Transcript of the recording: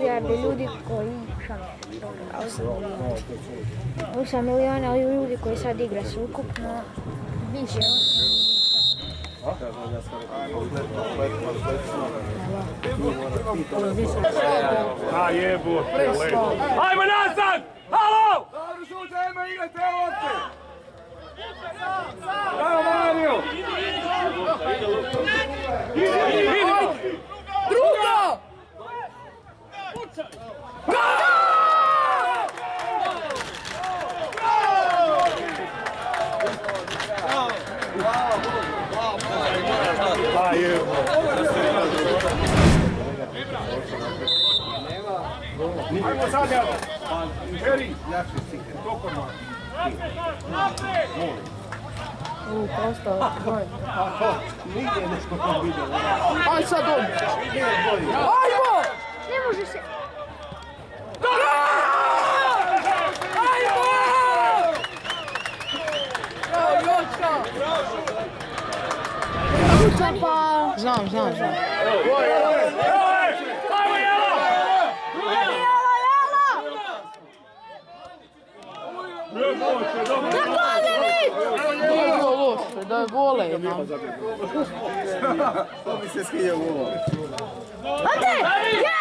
milijarde ljudi koji 8 miliona ljudi koji sad igra su ukupno više. A jebote, ajmo nazad! Halo! Dobro, suđa, ajmo igrati, evo opet! Bravo, Mario! Drugo! A jebote. Ajmo sad, Jado. Eri. Aj sad on! Ajmo! Ne može se... Ajmo! Bravo, Jočka! Znam. Da je volej, no. To mi se skije u ovo. Ode! Ja!